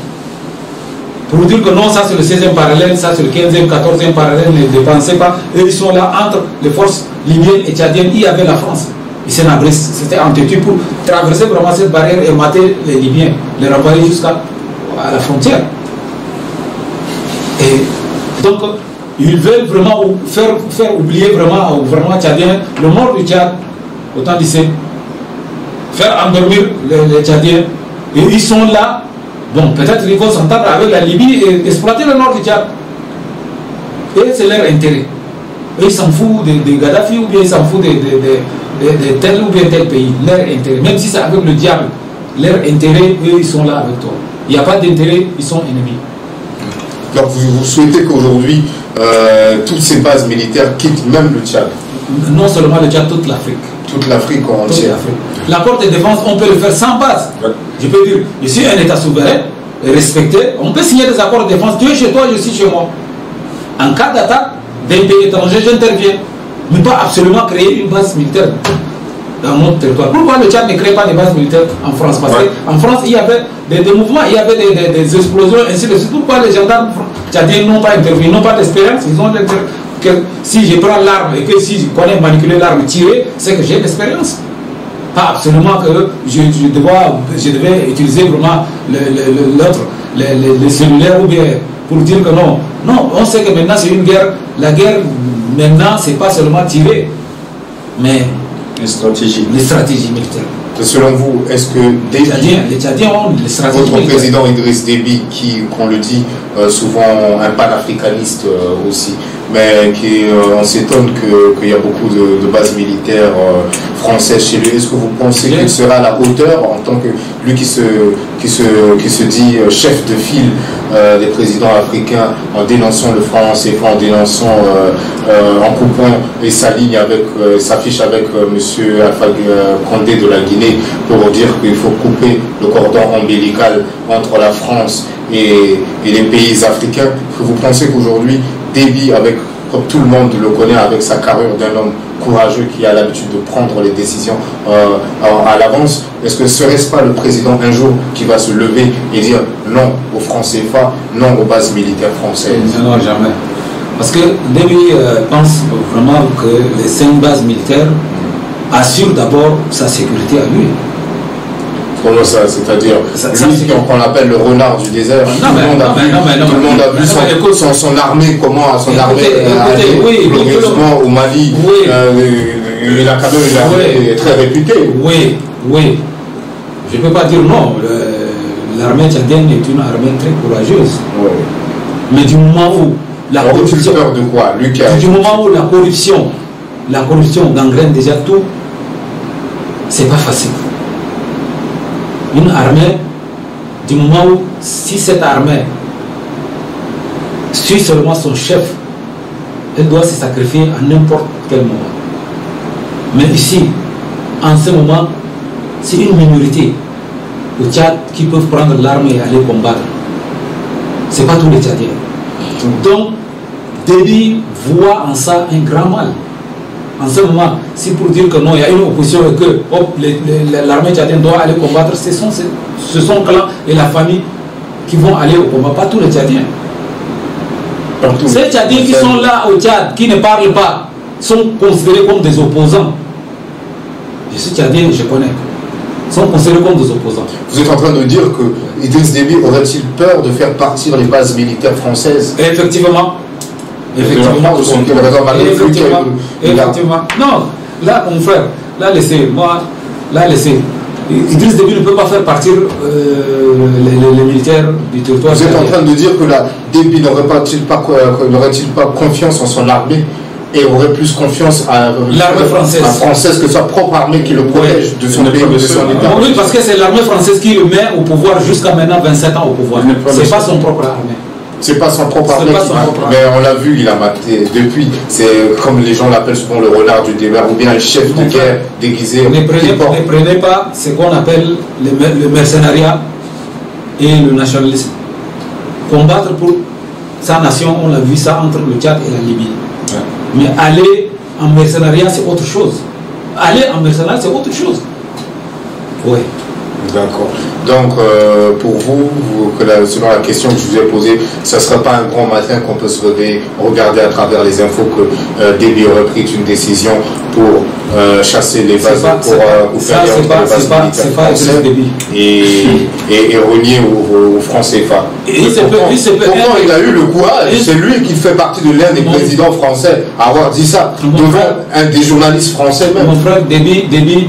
Pour dire que non, ça c'est le 16e parallèle, ça c'est le 15e, 14e parallèle, ne dépensez pas. Et ils sont là entre les forces libyennes et tchadiennes. Il y avait la France. Ils s'en abrissent. C'était entêtu pour traverser vraiment cette barrière et mater les Libyens, les renvoyer jusqu'à la frontière. Et donc, ils veulent vraiment faire oublier vraiment Tchadiens le nord du Tchad, autant lycée, faire endormir les Tchadiens. Et ils sont là. Bon, peut-être qu'ils vont s'entendre avec la Libye et exploiter le nord du Tchad. Et c'est leur intérêt. Et ils s'en foutent de Gaddafi ou bien ils s'en foutent de tel ou bien tel pays. Leur intérêt, même si c'est avec le diable, leur intérêt, eux, ils sont là avec toi. Il n'y a pas d'intérêt, ils sont ennemis. Donc vous souhaitez qu'aujourd'hui, toutes ces bases militaires quittent même le Tchad? Non seulement le Tchad, toute l'Afrique. Toute l'Afrique entière. L'accord de défense, on peut le faire sans base. Ouais. Je peux dire, je suis un État souverain, respecté, on peut signer des accords de défense. Tu es chez toi, je suis chez moi. En cas d'attaque d'un pays étranger, j'interviens. Mais pas absolument créer une base militaire dans notre territoire. Pourquoi le Tchad ne crée pas de base militaire en France? Parce qu'en France, il y avait des mouvements, il y avait des explosions, ainsi de suite. Pourquoi les gendarmes tchadiens n'ont pas intervenu, n'ont pas d'espérance? Ils ont que si je prends l'arme et que si je connais manipuler l'arme, tirer, c'est que j'ai l'expérience. Pas absolument que je devais utiliser vraiment les cellulaires ou bien pour dire que non. Non, on sait que maintenant c'est une guerre. La guerre, maintenant, c'est pas seulement tirer, mais les stratégies militaires. Selon vous, est-ce que les Tchadiens ont les stratégies votre président Idriss Déby, qui, qu'on le dit, souvent un panafricaniste aussi, mais qui, on s'étonne qu'il y a beaucoup de bases militaires françaises chez lui. Est-ce que vous pensez qu'il sera à la hauteur en tant que lui qui se dit chef de file des présidents africains, en dénonçant le franc CFA, en dénonçant, en coupant et sa ligne avec, s'affiche avec M. Alpha Condé de la Guinée? déterminée pour dire qu'il faut couper le cordon ombilical entre la France et les pays africains. Vous pensez qu'aujourd'hui, Déby, comme tout le monde le connaît, avec sa carrure d'un homme courageux qui a l'habitude de prendre les décisions à l'avance, est-ce que ne serait-ce pas le président un jour qui va se lever et dire non aux francs CFA, non aux bases militaires françaises? Non, jamais. Parce que Déby pense vraiment que les 5 bases militaires assurent d'abord sa sécurité à lui. Comment ça? C'est-à-dire, lui qu'on appelle le renard du désert, tout le monde a vu son armée, comment son armée glorieusement au Mali. Il a quand même une armée très réputée. Oui. Je ne peux pas dire non. L'armée tchadienne est une armée très courageuse. Oui. Mais du moment où la corruption... peur de quoi? Du moment où la corruption gangrène déjà tout, c'est pas facile. Une armée, du moment où, si cette armée suit seulement son chef, elle doit se sacrifier à n'importe quel moment. Mais ici, en ce moment, c'est une minorité au Tchad qui peuvent prendre l'arme et aller combattre. Ce n'est pas tous les Tchadiens. Donc, Déby voit en ça un grand mal. En ce moment, si pour dire que non, il y a une opposition et que l'armée tchadienne doit aller combattre, ce sont clans et la famille qui vont aller au combat, pas tous les Tchadiens. Ces Tchadiens qui sont là au Tchad, qui ne parlent pas, sont considérés comme des opposants. Je suis Tchadien, je connais. Sont considérés comme des opposants. Vous êtes en train de dire que Idriss Déby aurait-il peur de faire partir les bases militaires françaises? Effectivement. Effectivement. Non, là, mon frère, là, laissez. Idriss Déby ne peut pas faire partir les militaires du territoire. Vous êtes en train de dire que là, Déby n'aurait-il pas confiance en son armée et aurait plus confiance à l'armée française, que sa propre armée qui le protège de son pays, de son État? Oui, parce que c'est l'armée française qui le met au pouvoir jusqu'à maintenant 27 ans au pouvoir. C'est pas son propre armée. C'est pas son propre armée, mais on l'a vu, il a maté depuis. C'est comme les gens l'appellent souvent le renard du désert, ou bien un chef de guerre déguisé. Ne prenez pas ce qu'on appelle le mercenariat et le nationalisme. Combattre pour sa nation, on a vu ça entre le Tchad et la Libye. Ouais. Mais aller en mercenariat, c'est autre chose. Aller en mercenariat, c'est autre chose. Oui. D'accord. Donc, pour vous, selon la question que je vous ai posée, ce ne sera pas un grand matin qu'on peut se lever, regarder à travers les infos que Déby aurait pris une décision pour chasser les bases, pour faire les bases militaires françaises et renier aux francs CFA. Pourtant, il a eu le courage. C'est lui qui fait partie de l'un des présidents français à avoir dit ça devant un des journalistes français même. Mon frère Déby,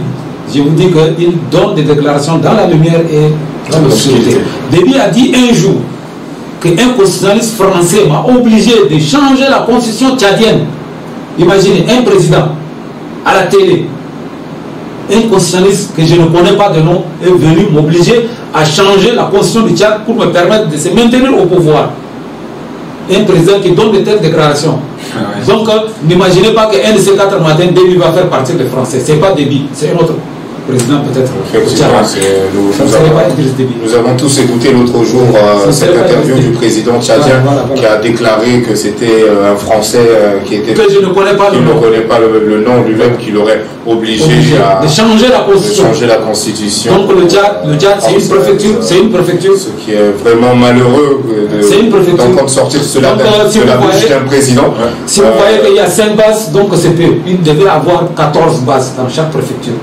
je vous dis qu'il donne des déclarations dans la lumière et dans l'obscurité. Déby a dit un jour qu'un constitutionnaliste français m'a obligé de changer la constitution tchadienne. Imaginez, un président à la télé, un constitutionnaliste que je ne connais pas de nom, est venu m'obliger à changer la constitution du Tchad pour me permettre de se maintenir au pouvoir. Un président qui donne de telles déclarations. Donc, n'imaginez pas qu'un de ces 4 matins, Déby va faire partir des Français. Ce n'est pas Déby, c'est un autre président peut-être. Nous avons tous écouté l'autre jour cette interview du président tchadien qui a déclaré que c'était un Français qui était... Que je ne connais pas le nom lui-même, qui l'aurait obligé à changer la constitution. Donc le Tchad, c'est une préfecture. Ce qui est vraiment malheureux d'entendre sortir cela de la bouche d'un président. Si vous voyez qu'il y a 5 bases, donc c'est peu. Il devait avoir 14 bases dans chaque préfecture.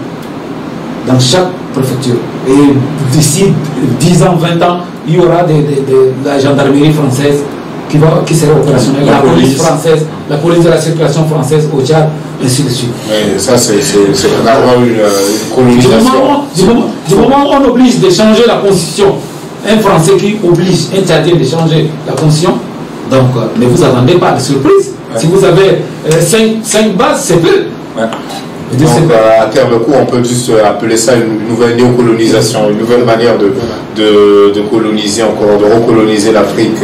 Dans chaque préfecture. Et d'ici 10 ans, 20 ans, il y aura de la gendarmerie française qui sera opérationnelle, la police française, la police de la circulation française au Tchad, ainsi de suite. Mais ça, c'est vraiment une colonisation. Du moment où on oblige de changer la constitution, un Français qui oblige un Tchadien de changer la constitution, donc ne vous attendez pas de surprise. Ouais. Si vous avez 5 bases, c'est peu. Ouais. Donc, à terme coup, on peut juste appeler ça une nouvelle néocolonisation, une nouvelle manière de coloniser encore, de recoloniser l'Afrique,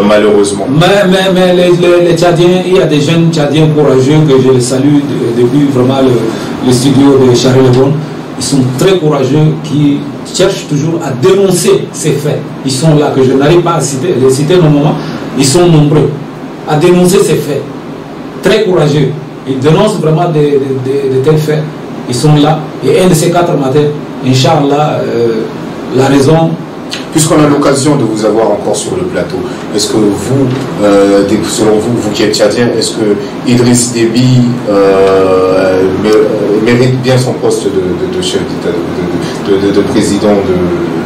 malheureusement. Mais les Tchadiens, il y a des jeunes Tchadiens courageux que je les salue depuis vraiment le studio de Charles Lebon. ils sont très courageux, qui cherchent toujours à dénoncer ces faits. Ils sont là, que je n'arrive pas à les citer normalement, ils sont nombreux à dénoncer ces faits. Très courageux. Ils dénoncent vraiment de tels faits. Ils sont là. Et un de ces 4 matins, Inch'Allah, la raison... Puisqu'on a l'occasion de vous avoir encore sur le plateau, est-ce que vous, selon vous, vous qui êtes tchadien, est-ce que Idriss Déby mérite bien son poste de chef d'État, de président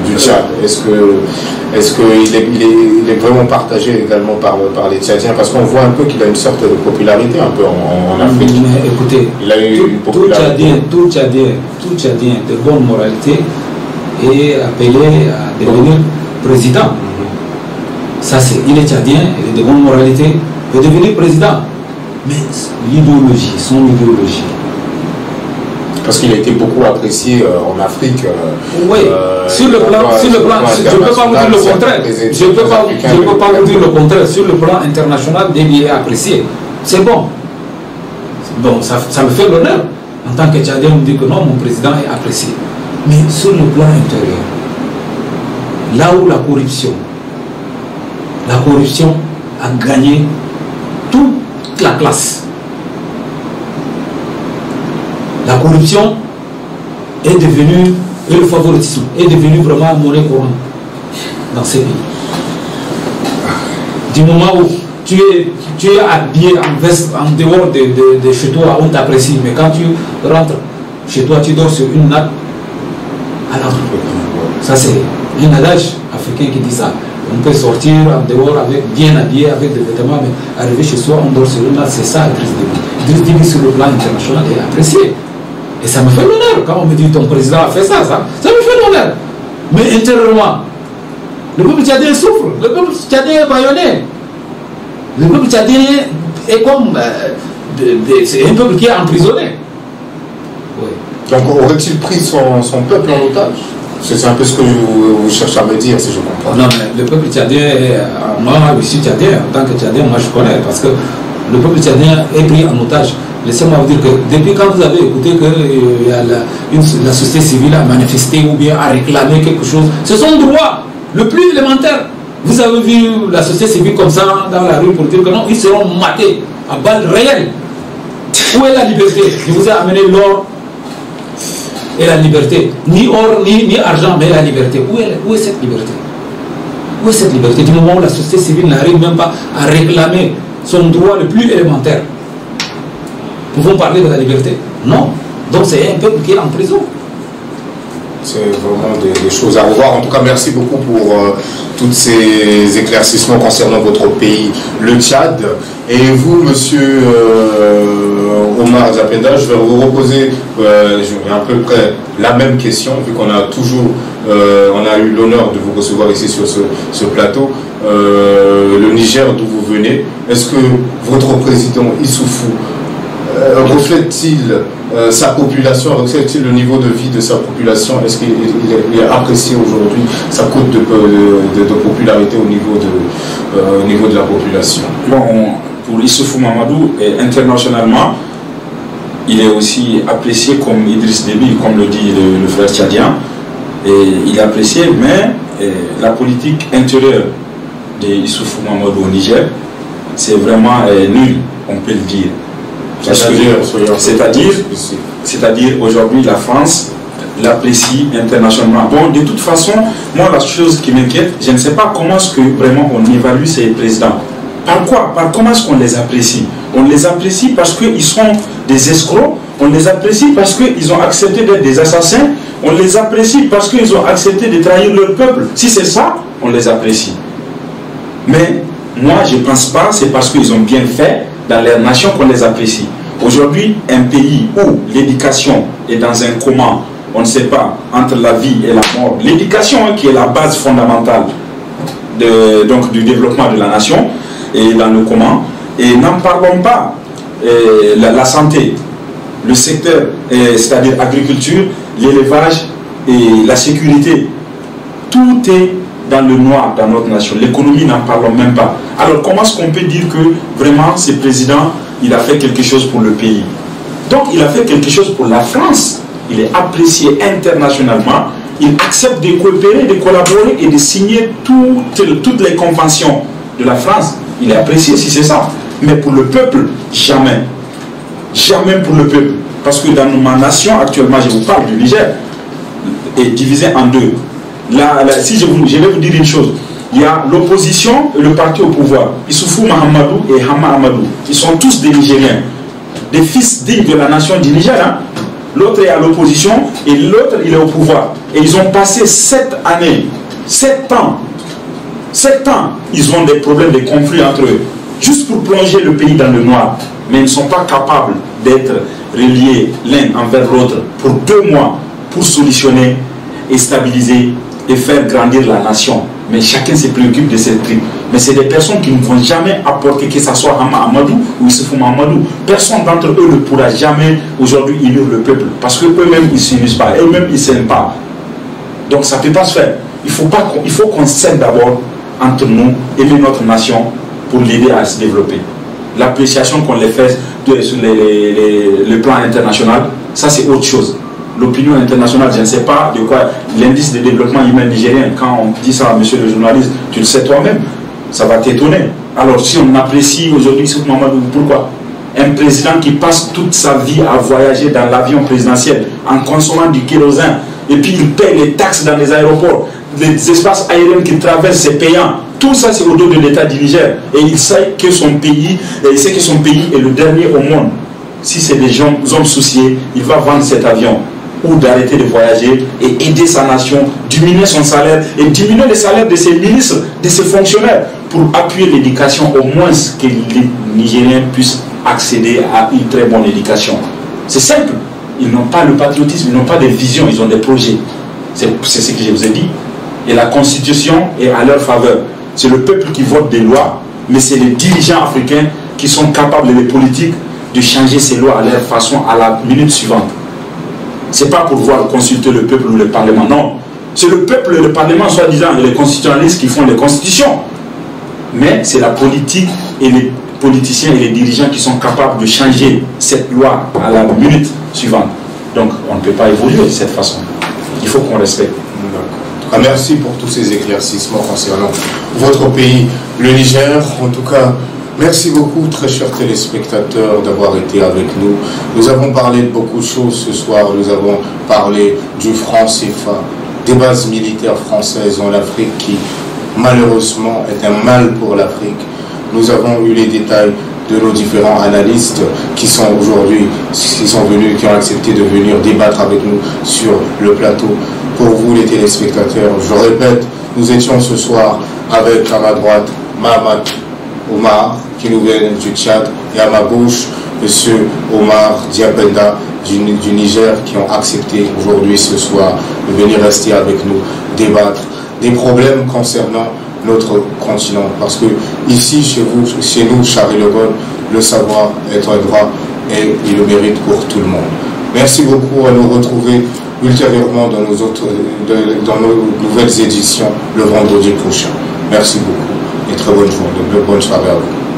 du Tchad? Est-ce qu'il est vraiment partagé également par les Tchadiens? Parce qu'on voit un peu qu'il a une sorte de popularité un peu en Afrique. Mais écoutez, il a eu une popularité. Tout Tchadien de bonne moralité est appelé à devenir président. Ça, il est tchadien, il est de bonne moralité, il peut devenir président. Mais l'idéologie, son idéologie. Parce qu'il a été beaucoup apprécié en Afrique. Oui, sur le plan, je ne peux pas vous dire le contraire. Je ne peux pas vous dire le contraire. Sur le plan international, Déby est apprécié. C'est bon. Bon, ça me fait l'honneur. En tant que Tchadien, on me dit que non, mon président est apprécié. Mais sur le plan intérieur, là où la corruption a gagné toute la classe. La corruption est devenue, et le favoritisme est devenu vraiment monnaie courante dans ces pays. Du moment où tu es habillé en veste en dehors de chez toi, on t'apprécie, mais quand tu rentres chez toi, tu dors sur une natte. Alors, ça c'est un adage africain qui dit ça. On peut sortir en dehors bien habillé, avec des vêtements, mais arriver chez soi, on dort sur une natte, c'est ça Idriss Déby. Idriss Déby sur le plan international est apprécié. Et ça me fait l'honneur quand on me dit ton président a fait ça me fait l'honneur. Mais intérieurement, le peuple tchadien souffre, le peuple tchadien est bâillonné. Le peuple tchadien est comme... c'est un peuple qui est emprisonné. Oui. Donc aurait-il pris son peuple en otage? C'est un peu ce que vous cherchez à me dire, si je comprends. Non, mais le peuple tchadien, moi je suis tchadien, en tant que tchadien, moi je connais, parce que le peuple tchadien est pris en otage. Laissez-moi vous dire que depuis quand vous avez écouté que la société civile a manifesté ou bien a réclamé quelque chose, c'est son droit le plus élémentaire. Vous avez vu la société civile comme ça dans la rue pour dire que non, ils seront matés à balles réelles. Où est la liberté? Je vous ai amené l'or et la liberté. Ni or, ni argent, mais la liberté. Où est cette liberté? Où est cette liberté? Du moment où la société civile n'arrive même pas à réclamer son droit le plus élémentaire. Pouvons parler de la liberté? Non. Donc c'est un peuple qui est en prison. C'est vraiment des choses à revoir. En tout cas, merci beaucoup pour tous ces éclaircissements concernant votre pays, le Tchad. Et vous, monsieur Omar Zapenda, je vais vous reposer à peu près la même question, vu qu'on a toujours, on a eu l'honneur de vous recevoir ici sur ce plateau. Le Niger, d'où vous venez, est-ce que votre président Issoufou reflète-t-il sa population, reflète-t-il le niveau de vie de sa population? Est-ce qu'il est apprécié aujourd'hui, sa cote de popularité au niveau de la population? Bon, pour Issoufou Mamadou, internationalement, il est aussi apprécié comme Idriss Déby, comme le dit le frère tchadien. Et il est apprécié, mais la politique intérieure de Issoufou Mamadou au Niger, c'est vraiment nul, on peut le dire. C'est-à-dire aujourd'hui la France l'apprécie internationalement. Bon, de toute façon, moi la chose qui m'inquiète, je ne sais pas comment est-ce que vraiment on évalue ces présidents. Par quoi? Comment est-ce qu'on les apprécie? On les apprécie parce qu'ils sont des escrocs, on les apprécie parce qu'ils ont accepté d'être des assassins, on les apprécie parce qu'ils ont accepté de trahir leur peuple. Si c'est ça, on les apprécie. Mais moi je ne pense pas, c'est parce qu'ils ont bien fait dans leur nation qu'on les apprécie. Aujourd'hui, un pays où l'éducation est dans un coma, on ne sait pas, entre la vie et la mort, l'éducation qui est la base fondamentale du développement de la nation, est dans le coma, et n'en parlons pas, la santé, le secteur, c'est-à-dire l'agriculture, l'élevage et la sécurité, tout est dans le noir dans notre nation. L'économie, n'en parlons même pas. Alors comment est-ce qu'on peut dire que vraiment ce président, il a fait quelque chose pour le pays? Donc il a fait quelque chose pour la France. il est apprécié internationalement, il accepte de coopérer, de collaborer et de signer toutes les conventions de la France. Il est apprécié si c'est ça. Mais pour le peuple, jamais. Jamais pour le peuple. Parce que dans ma nation, actuellement, je vous parle du Niger, est divisé en deux. Si je vais vous dire une chose, il y a l'opposition et le parti au pouvoir. Issoufou Mahamadou et Hama Amadou. Ils sont tous des Nigériens, des fils dignes de la nation du Niger. Hein? L'autre est à l'opposition et l'autre il est au pouvoir. Et ils ont passé 7 années, 7 ans, ils ont des problèmes, des conflits entre eux, juste pour plonger le pays dans le noir. Mais ils ne sont pas capables d'être reliés l'un envers l'autre pour 2 mois pour solutionner et stabiliser et faire grandir la nation. Mais chacun se préoccupe de ses tripes. Mais c'est des personnes qui ne vont jamais apporter, que ce soit Hama Amadou ou Issoufou Mahamadou. Personne d'entre eux ne pourra jamais aujourd'hui unir le peuple. Parce qu'eux-mêmes, ils ne s'unissent pas. Eux-mêmes, ils ne s'aiment pas. Donc ça ne peut pas se faire. Il faut qu'on s'aide d'abord entre nous, aimer notre nation pour l'aider à se développer. L'appréciation qu'on les fait sur le plan international, ça c'est autre chose. L'opinion internationale, je ne sais pas de quoi, l'indice de développement humain nigérien, quand on dit ça à monsieur le journaliste, tu le sais toi-même, ça va t'étonner. Alors si on apprécie aujourd'hui Issoufou Mahamadou, pourquoi? Un président qui passe toute sa vie à voyager dans l'avion présidentiel en consommant du kérosène, et puis il paye les taxes dans les aéroports, les espaces aériens qu'il traverse, c'est payant. Tout ça, c'est au dos de l'État du Niger. Et il sait que son pays est le dernier au monde. Si c'est des hommes souciés, il va vendre cet avion ou d'arrêter de voyager et aider sa nation, diminuer son salaire et diminuer le salaire de ses ministres, de ses fonctionnaires pour appuyer l'éducation, au moins que les Nigériens puissent accéder à une très bonne éducation. C'est simple. Ils n'ont pas le patriotisme, ils n'ont pas de vision, ils ont des projets. C'est ce que je vous ai dit. Et la Constitution est à leur faveur. C'est le peuple qui vote des lois, mais c'est les dirigeants africains qui sont capables, les politiques, de changer ces lois à leur façon à la minute suivante. Ce n'est pas pour voir consulter le peuple ou le Parlement, non. C'est le peuple et le Parlement, soi-disant, et les constitutionnalistes qui font les constitutions. Mais c'est la politique et les politiciens et les dirigeants qui sont capables de changer cette loi à la minute suivante. Donc on ne peut pas évoluer de cette façon. Il faut qu'on respecte. Merci pour tous ces éclaircissements concernant votre pays, le Niger. En tout cas, merci beaucoup, très chers téléspectateurs, d'avoir été avec nous. Nous avons parlé de beaucoup de choses ce soir. Nous avons parlé du franc CFA, des bases militaires françaises en Afrique qui, malheureusement, est un mal pour l'Afrique. Nous avons eu les détails de nos différents analystes qui sont aujourd'hui, qui ont accepté de venir débattre avec nous sur le plateau. Pour vous les téléspectateurs, je répète, nous étions ce soir avec à ma droite Mahamat Omar qui nous vient du Tchad et à ma gauche M. Omar Diapenda du Niger qui ont accepté aujourd'hui ce soir de venir rester avec nous, débattre des problèmes concernant notre continent. Parce que ici, chez nous, Charles Le Gaulle, le savoir est un droit et il le mérite pour tout le monde. Merci beaucoup, à nous retrouver ultérieurement dans nos nouvelles éditions le vendredi prochain. Merci beaucoup et très bonne journée, bonne soirée à vous.